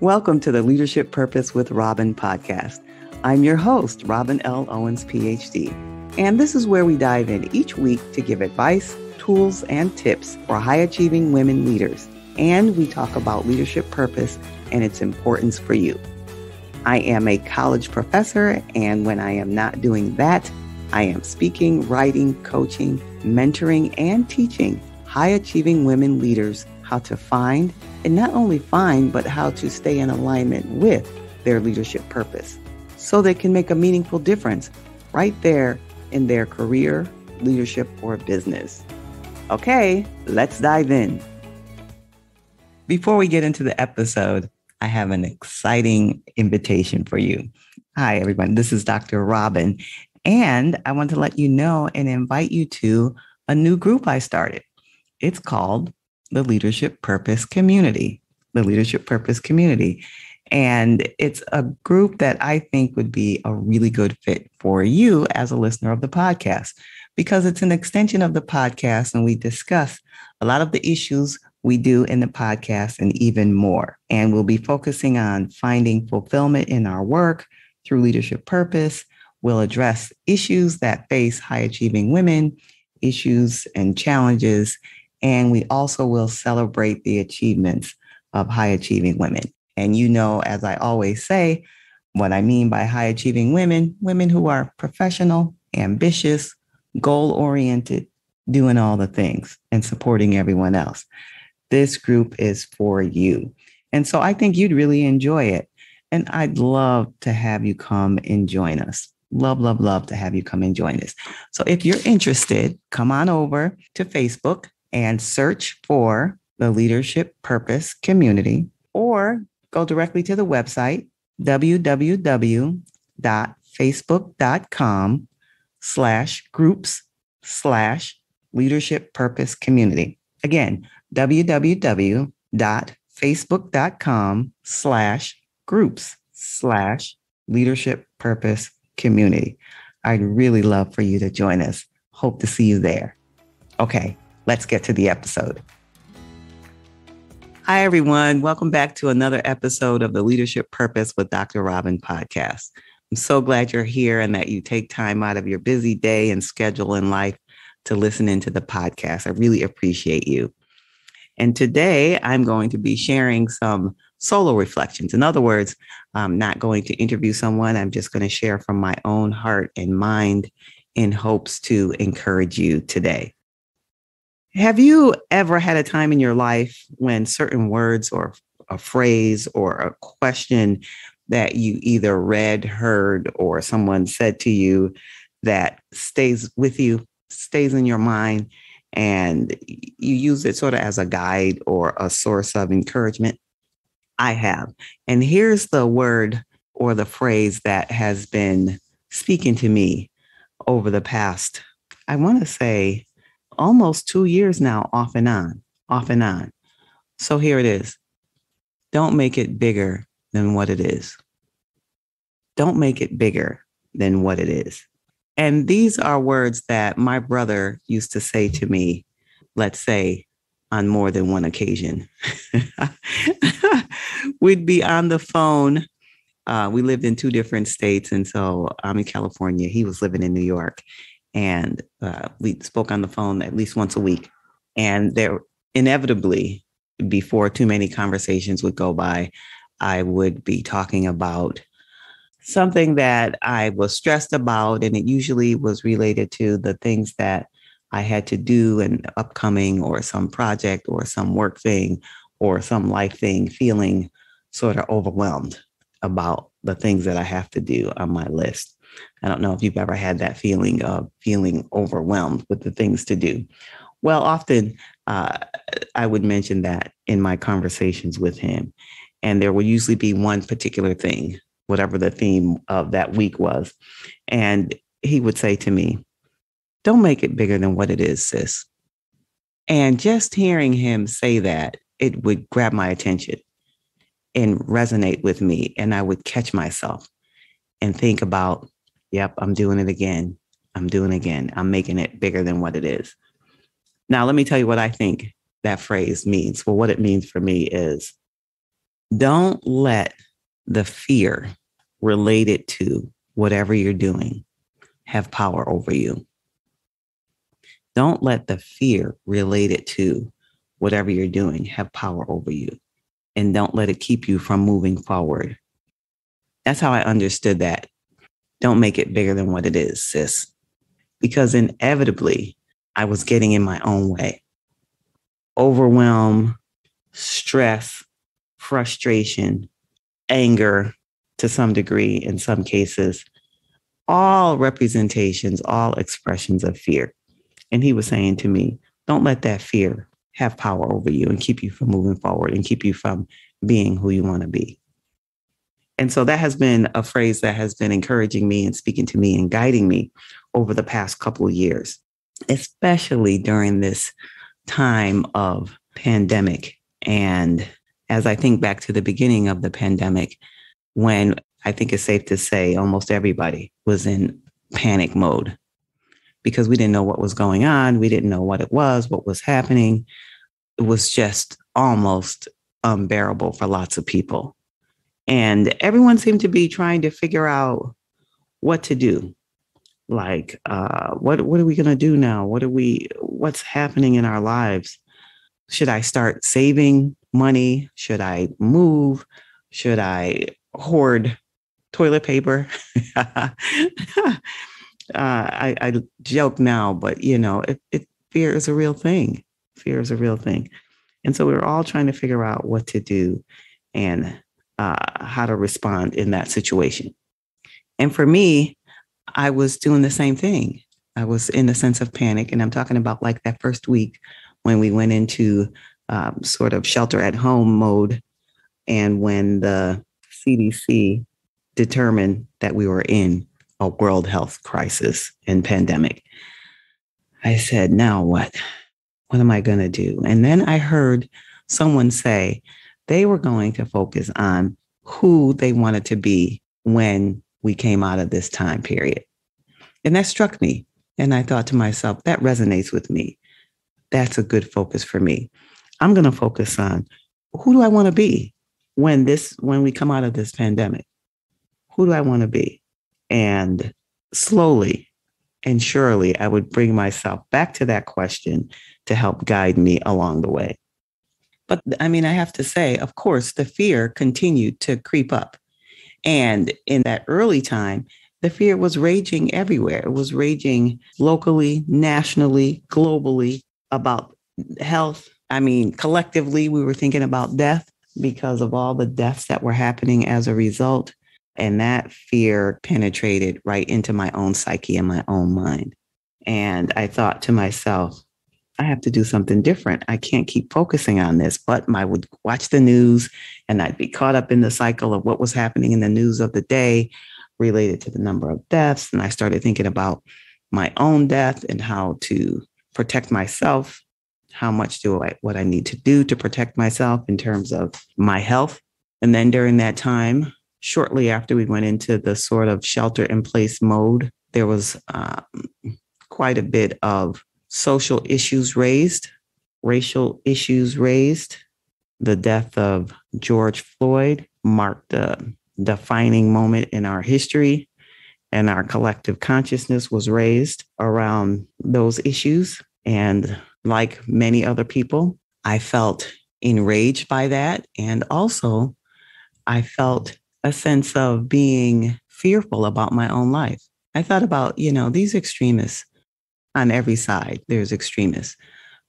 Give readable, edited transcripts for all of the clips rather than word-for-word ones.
Welcome to the Leadership Purpose with Robin podcast. I'm your host, Robin L. Owens, Ph.D. And this is where we dive in each week to give advice, tools, and tips for high-achieving women leaders. And we talk about leadership purpose and its importance for you. I am a college professor, and when I am not doing that, I am speaking, writing, coaching, mentoring, and teaching high-achieving women leaders how to find, and not only find, but how to stay in alignment with their leadership purpose so they can make a meaningful difference right there in their career, leadership, or business. Okay, let's dive in. Before we get into the episode, I have an exciting invitation for you. Hi, everyone. This is Dr. Robin, and I want to let you know and invite you to a new group I started. It's called the Leadership Purpose Community, the Leadership Purpose Community. And it's a group that I think would be a really good fit for you as a listener of the podcast, because it's an extension of the podcast and we discuss a lot of the issues we do in the podcast and even more. And we'll be focusing on finding fulfillment in our work through leadership purpose. We'll address issues that face high-achieving women, issues and challenges, and we also will celebrate the achievements of high-achieving women. And you know, as I always say, what I mean by high-achieving women, women who are professional, ambitious, goal-oriented, doing all the things and supporting everyone else. This group is for you. And so I think you'd really enjoy it. And I'd love to have you come and join us. Love to have you come and join us. So if you're interested, come on over to Facebook and search for the Leadership Purpose Community, or go directly to the website, www.facebook.com/groups/Leadership Purpose Community. Again, www.facebook.com/groups/Leadership Purpose Community. I'd really love for you to join us. Hope to see you there. Okay, let's get to the episode. Hi, everyone. Welcome back to another episode of the Leadership Purpose with Dr. Robin podcast. I'm so glad you're here and that you take time out of your busy day and schedule in life to listen into the podcast. I really appreciate you. And today I'm going to be sharing some solo reflections. In other words, I'm not going to interview someone. I'm just going to share from my own heart and mind in hopes to encourage you today. Have you ever had a time in your life when certain words or a phrase or a question that you either read, heard, or someone said to you that stays with you, stays in your mind, and you use it sort of as a guide or a source of encouragement? I have. And here's the word or the phrase that has been speaking to me over the past, I want to say, almost 2 years now, off and on. So here it is. Don't make it bigger than what it is. Don't make it bigger than what it is. And these are words that my brother used to say to me, let's say, on more than one occasion. We'd be on the phone. We lived in 2 different states. And so I'm in California. He was living in New York. And we spoke on the phone at least once a week. And there inevitably, before too many conversations would go by, I would be talking about something that I was stressed about. And it usually was related to the things that I had to do and upcoming, or some project or some work thing or some life thing, feeling sort of overwhelmed about the things that I have to do on my list. I don't know if you've ever had that feeling of feeling overwhelmed with the things to do. Well, often I would mention that in my conversations with him, and there would usually be one particular thing, whatever the theme of that week was. And he would say to me, don't make it bigger than what it is, sis. And just hearing him say that, it would grab my attention and resonate with me. And I would catch myself and think about, yep, I'm doing it again. I'm making it bigger than what it is. Now, let me tell you what I think that phrase means. Well, what it means for me is Don't let the fear related to whatever you're doing have power over you. Don't let the fear related to whatever you're doing have power over you. And don't let it keep you from moving forward. That's how I understood that. Don't make it bigger than what it is, sis. Because inevitably, I was getting in my own way. Overwhelm, stress, frustration, anger to some degree, in some cases, all representations, all expressions of fear. And he was saying to me, don't let that fear have power over you and keep you from moving forward and keep you from being who you want to be. And so that has been a phrase that has been encouraging me and speaking to me and guiding me over the past couple of years, especially during this time of pandemic. And as I think back to the beginning of the pandemic, when I think it's safe to say almost everybody was in panic mode because we didn't know what was going on. We didn't know what it was, what was happening. It was just almost unbearable for lots of people. And everyone seemed to be trying to figure out what to do. Like, what are we going to do now? What's happening in our lives? Should I start saving money? Should I move? Should I hoard toilet paper? I joke now, but fear is a real thing. Fear is a real thing. And so we were all trying to figure out what to do and how to respond in that situation. And for me, I was doing the same thing. I was in a sense of panic. And I'm talking about like that first week when we went into sort of shelter at home mode. And when the CDC determined that we were in a world health crisis and pandemic, I said, now what? What am I going to do? And then I heard someone say they were going to focus on who they wanted to be when we came out of this time period. And that struck me. And I thought to myself, that resonates with me. That's a good focus for me. I'm going to focus on who do I want to be when we come out of this pandemic? Who do I want to be? And slowly and surely, I would bring myself back to that question to help guide me along the way. But I mean, I have to say, of course, the fear continued to creep up. And in that early time, the fear was raging everywhere. It was raging locally, nationally, globally about health. I mean, collectively, we were thinking about death because of all the deaths that were happening as a result. And that fear penetrated right into my own psyche and my own mind. And I thought to myself, I have to do something different. I can't keep focusing on this, but I would watch the news and I'd be caught up in the cycle of what was happening in the news of the day related to the number of deaths. And I started thinking about my own death and how to protect myself. How much what I need to do to protect myself in terms of my health. And then during that time, shortly after we went into the sort of shelter in place mode, there was quite a bit of social issues raised, racial issues raised. The death of George Floyd marked a defining moment in our history, and our collective consciousness was raised around those issues. And like many other people, I felt enraged by that. And also, I felt a sense of being fearful about my own life. I thought about, these extremists on every side, there's extremists,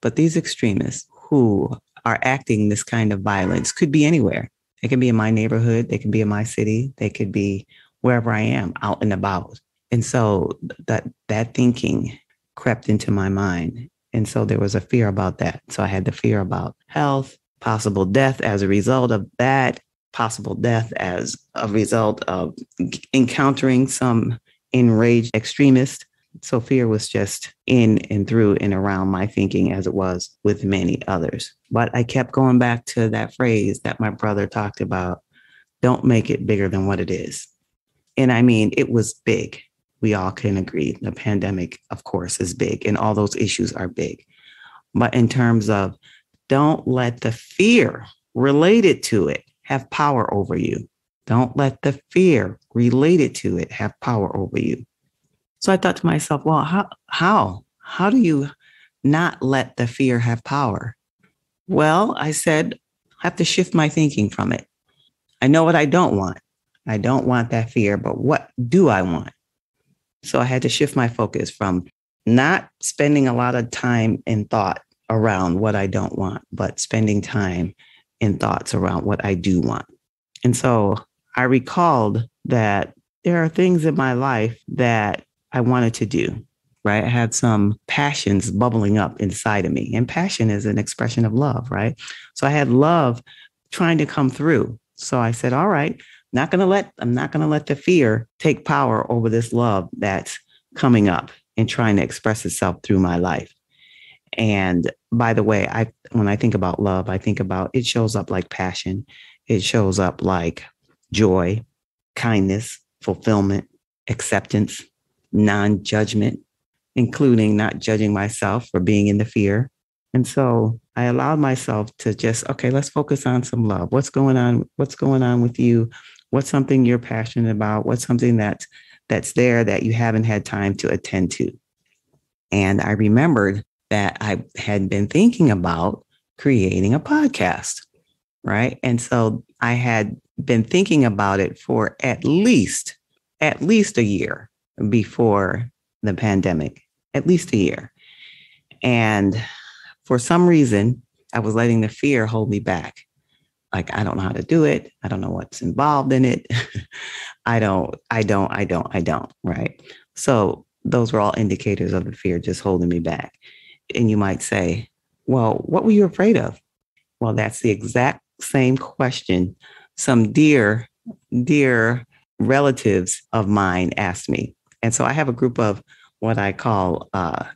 but these extremists who are acting this kind of violence could be anywhere. They can be in my neighborhood. They can be in my city. They could be wherever I am, out and about. And so that thinking crept into my mind. And so there was a fear about that. So I had the fear about health, possible death as a result of that, possible death as a result of encountering some enraged extremist. So fear was just in and through and around my thinking as it was with many others. But I kept going back to that phrase that my brother talked about, don't make it bigger than what it is. And I mean, it was big. We all can agree. The pandemic, of course, is big and all those issues are big. But in terms of don't let the fear related to it have power over you. Don't let the fear related to it have power over you. So I thought to myself, well, how do you not let the fear have power? Well, I said, I have to shift my thinking from it. I know what I don't want. I don't want that fear, but what do I want? So I had to shift my focus from not spending a lot of time and thought around what I don't want, but spending time in thoughts around what I do want. And so I recalled that there are things in my life that I wanted to do, right? I had some passions bubbling up inside of me, and passion is an expression of love, right? So I had love trying to come through. So I said, all right, I'm not going to let the fear take power over this love that's coming up and trying to express itself through my life. And by the way, when I think about love, I think about it shows up like passion. It shows up like joy, kindness, fulfillment, acceptance, non-judgment, including not judging myself for being in the fear. And so I allowed myself to just, okay, let's focus on some love. What's going on? What's going on with you? What's something you're passionate about? What's something that's there that you haven't had time to attend to? And I remembered that I had been thinking about creating a podcast, right? And so I had been thinking about it for at least a year before the pandemic, at least a year. And for some reason, I was letting the fear hold me back. Like, I don't know how to do it. I don't know what's involved in it. I don't, right? So those were all indicators of the fear just holding me back. And you might say, well, what were you afraid of? Well, that's the exact same question some dear relatives of mine asked me. And so I have a group of what I call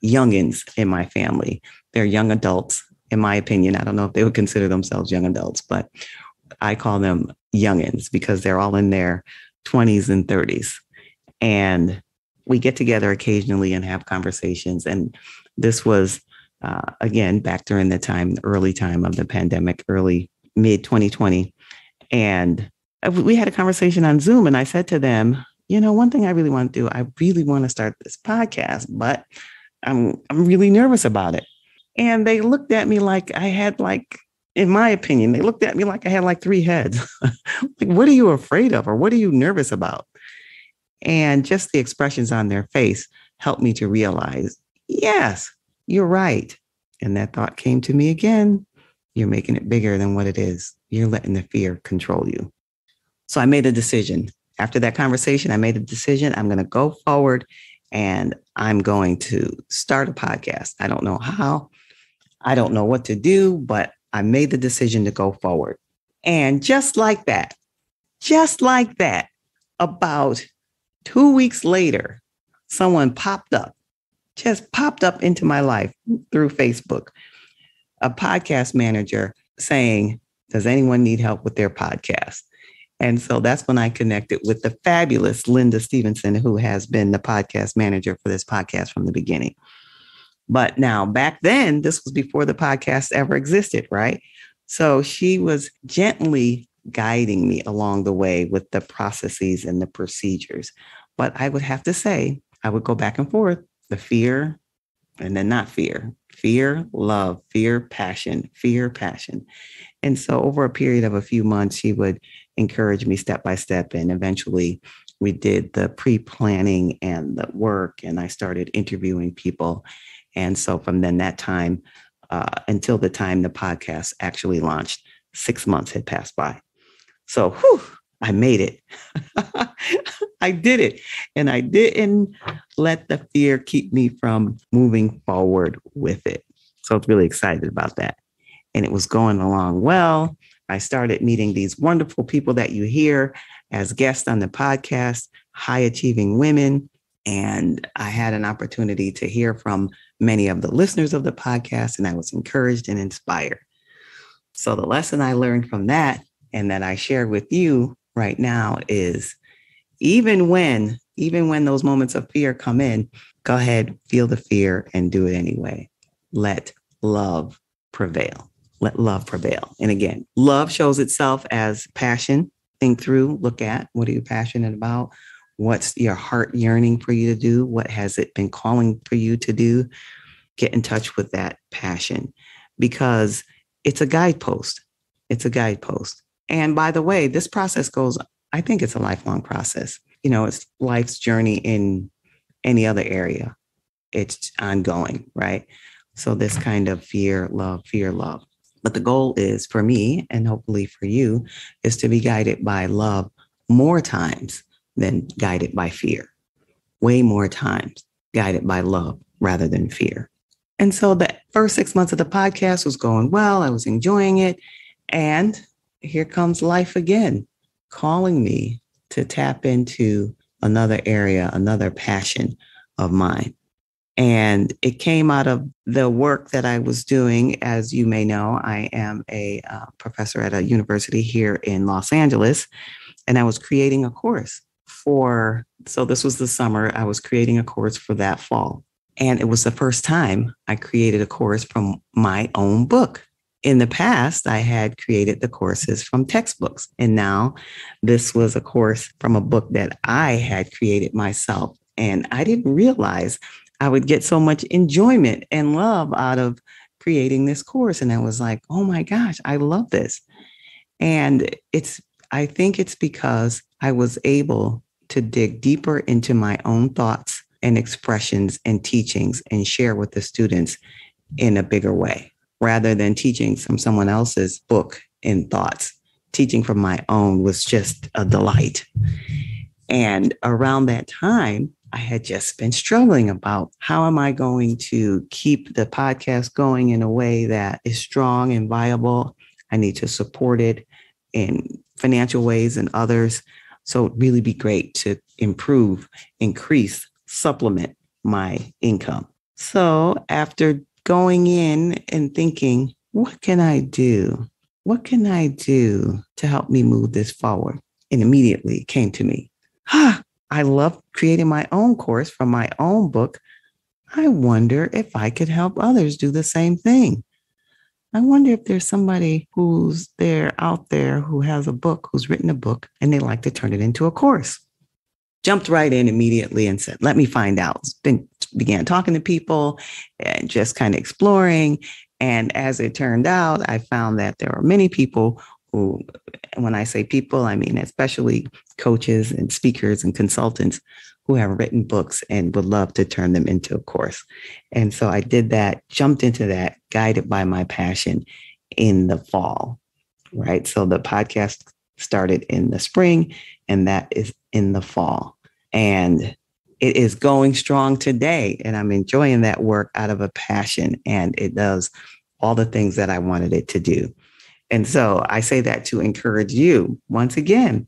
youngins in my family. They're young adults, in my opinion. I don't know if they would consider themselves young adults, but I call them youngins because they're all in their 20s and 30s. And we get together occasionally and have conversations. And this was, again, back during the early time of the pandemic, mid 2020. And we had a conversation on Zoom, and I said to them, one thing I really want to do, I really want to start this podcast, but I'm really nervous about it. And they looked at me like I had in my opinion, they looked at me like I had 3 heads. Like, what are you afraid of? Or what are you nervous about? And just the expressions on their face helped me to realize, yes, you're right. And that thought came to me again. You're making it bigger than what it is. You're letting the fear control you. So I made a decision. After that conversation, I made a decision. I'm going to go forward and I'm going to start a podcast. I don't know how. I don't know what to do, but I made the decision to go forward. And just like that, about 2 weeks later, someone just popped up into my life through Facebook, a podcast manager saying, does anyone need help with their podcast? And so that's when I connected with the fabulous Linda Stevenson, who has been the podcast manager for this podcast from the beginning. But now back then, this was before the podcast ever existed, right? So she was gently guiding me along the way with the processes and the procedures. But I would have to say, I would go back and forth, the fear and then not fear, love, fear, passion. And so over a period of a few months, she would encourage me step by step. And eventually we did the pre-planning and the work, and I started interviewing people. And so from then that time until the time the podcast actually launched, 6 months had passed by. So I made it. I did it. And I didn't let the fear keep me from moving forward with it. So I was really excited about that. And it was going along well. I started meeting these wonderful people that you hear as guests on the podcast, high achieving women. And I had an opportunity to hear from many of the listeners of the podcast, and I was encouraged and inspired. So the lesson I learned from that and that I share with you right now is even when those moments of fear come in, go ahead, feel the fear and do it anyway. Let love prevail. let love prevail. And again, love shows itself as passion. Think through, look at, what are you passionate about? What's your heart yearning for you to do? What has it been calling for you to do? Get in touch with that passion, because it's a guidepost. It's a guidepost. And by the way, this process goes, I think it's a lifelong process. It's life's journey in any other area. It's ongoing, right? So this kind of fear, love. But the goal is for me, and hopefully for you, is to be guided by love more times than guided by fear. Way more times guided by love rather than fear. And so the first 6 months of the podcast was going well. I was enjoying it. And here comes life again, calling me to tap into another area, another passion of mine. And it came out of the work that I was doing. As you may know, I am a professor at a university here in Los Angeles, and I was creating a course so this was the summer, I was creating a course for that fall. And it was the first time I created a course from my own book. In the past, I had created the courses from textbooks. And now this was a course from a book that I had created myself. And I didn't realize I would get so much enjoyment and love out of creating this course. And I was like, oh my gosh, I love this. And I think it's because I was able to dig deeper into my own thoughts and expressions and teachings and share with the students in a bigger way, rather than teaching from someone else's book and thoughts. Teaching from my own was just a delight. And around that time, I had just been struggling about how am I going to keep the podcast going in a way that is strong and viable. I need to support it in financial ways and others. So it'd really be great to improve, increase, supplement my income. So after going in and thinking, what can I do? What can I do to help me move this forward? And immediately it came to me, I love creating my own course from my own book. I wonder if I could help others do the same thing. I wonder if there's somebody who's out there who has a book, who's written a book, and they like to turn it into a course. Jumped right in immediately and said, let me find out. Began talking to people and just kind of exploring. And as it turned out, I found that there are many people who, when I say people, I mean especially coaches and speakers and consultants who have written books and would love to turn them into a course. And so I did that, jumped into that, guided by my passion in the fall, right? So the podcast started in the spring, and that is in the fall. And it is going strong today. And I'm enjoying that work out of a passion, and it does all the things that I wanted it to do. And so I say that to encourage you, once again,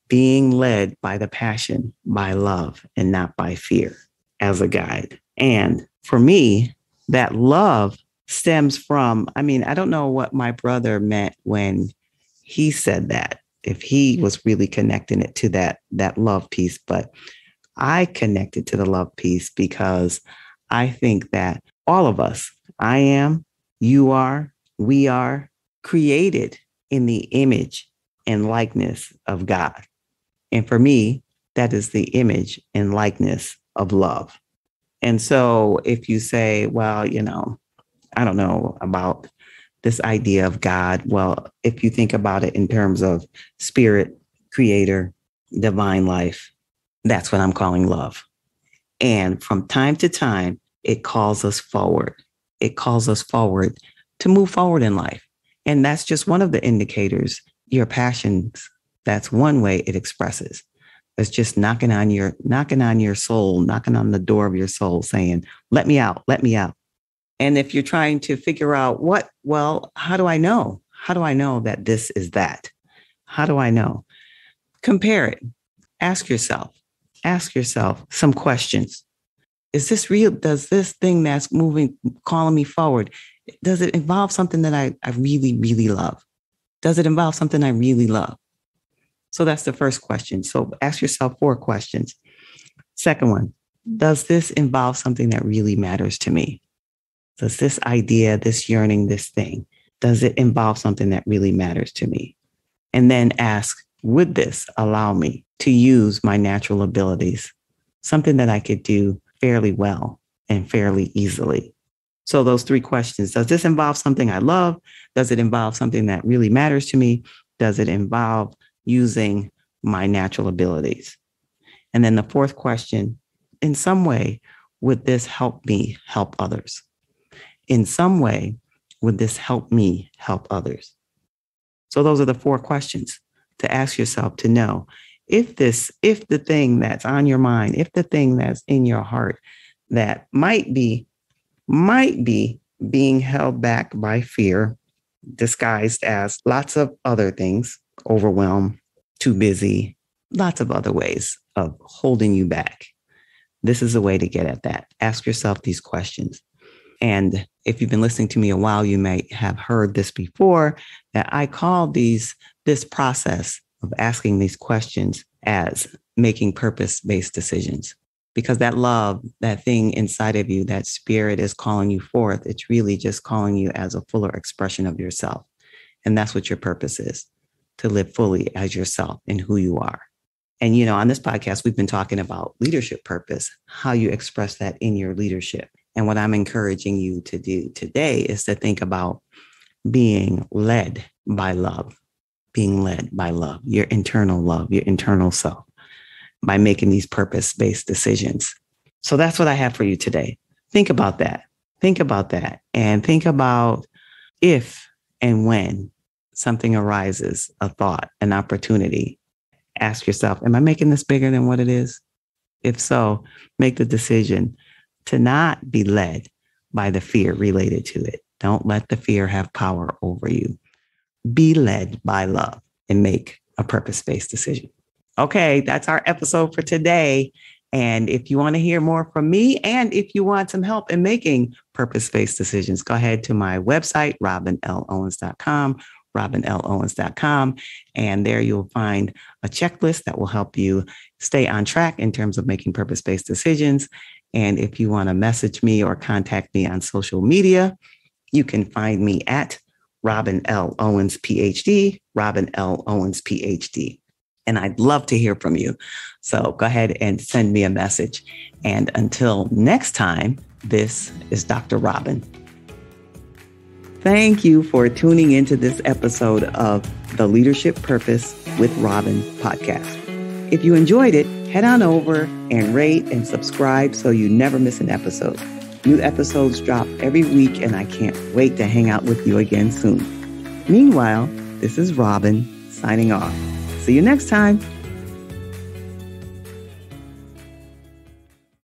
being led by the passion, by love, and not by fear as a guide. And for me, that love stems from, I don't know what my brother meant when he said that, if he was really connecting it to that love piece, but I connected to the love piece because I think that all of us, I am, you are, we are created in the image and likeness of God. And for me, that is the image and likeness of love. And so if you say, well, I don't know about this idea of God. Well, if you think about it in terms of spirit, creator, divine life, that's what I'm calling love. And from time to time, it calls us forward. It calls us forward to move forward in life. And that's just one of the indicators. Your passions, that's one way it expresses. It's just knocking on your soul, knocking on the door of your soul saying, let me out, let me out. And if you're trying to figure out how do I know? How do I know that this is that? How do I know? Compare it. Ask yourself some questions. Is this real? Does this thing that's moving, calling me forward, does it involve something that I really, really love? Does it involve something I really love? So that's the first question. So ask yourself 4 questions. Second one, does this involve something that really matters to me? Does this idea, this yearning, this thing, Does it involve something that really matters to me? And then ask, would this allow me to use my natural abilities, something that I could do fairly well and fairly easily? So those three questions: does this involve something I love? Does it involve something that really matters to me? Does it involve using my natural abilities? And then the fourth question, in some way, would this help me help others? In some way, would this help me help others? So those are the four questions to ask yourself, to know if the thing that's on your mind, if the thing that's in your heart that might be being held back by fear, disguised as lots of other things, overwhelmed, too busy, lots of other ways of holding you back. This is a way to get at that. Ask yourself these questions. And if you've been listening to me a while, you may have heard this before, that I call this process of asking these questions as making purpose-based decisions. Because that love, that thing inside of you, that spirit is calling you forth. It's really just calling you as a fuller expression of yourself. And that's what your purpose is, to live fully as yourself and who you are. And, on this podcast, we've been talking about leadership purpose, how you express that in your leadership. And what I'm encouraging you to do today is to think about being led by love, your internal love, your internal self, by making these purpose-based decisions. So that's what I have for you today. Think about that. And think about if and when something arises, a thought, an opportunity. Ask yourself, am I making this bigger than what it is? If so, make the decision to not be led by the fear related to it. Don't let the fear have power over you. Be led by love and make a purpose-based decision. Okay, that's our episode for today. And if you want to hear more from me, and if you want some help in making purpose-based decisions, go ahead to my website, robinlowens.com, robinlowens.com. And there you'll find a checklist that will help you stay on track in terms of making purpose-based decisions. And if you want to message me or contact me on social media, you can find me at Robin L. Owens, Ph.D., Robin L. Owens, Ph.D. And I'd love to hear from you. So go ahead and send me a message. And until next time, this is Dr. Robin. Thank you for tuning into this episode of the Leadership Purpose with Robin podcast. If you enjoyed it, head on over and rate and subscribe so you never miss an episode. New episodes drop every week, and I can't wait to hang out with you again soon. Meanwhile, this is Robin signing off. See you next time.